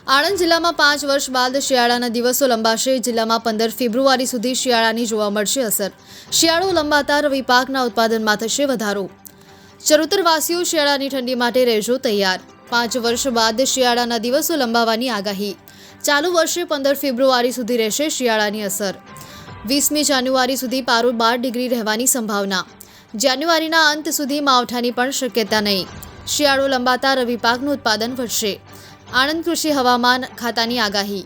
આણંદ જિલ્લામાં 5 વર્ષ બાદ શિયાળાના દિવસો લંબાશે। જિલ્લામાં 15 ફેબ્રુઆરી સુધી શિયાળાની જોવા મળશે અસર। શિયાળો લંબાતા રવિ પાકના ઉત્પાદનમાં થશે વધારો। ચરોતરવાસીઓ શિયાળાની ઠંડી માટે રહેજો તૈયાર। 5 વર્ષ બાદ શિયાળાના દિવસો લંબાવવાની આગાહી। ચાલુ વર્ષે 15 ફેબ્રુઆરી સુધી રહેશે શિયાળાની અસર। 20મી જાન્યુઆરી સુધી પારો 12 ડિગ્રી રહેવાની સંભાવના। જાન્યુઆરીના અંત સુધી માવઠાની પણ શક્યતા નહીં। શિયાળો લંબાતા રવિ પાકનું ઉત્પાદન વધશે। આણંદ કૃષિ હવામાન ખાતાની આગાહી।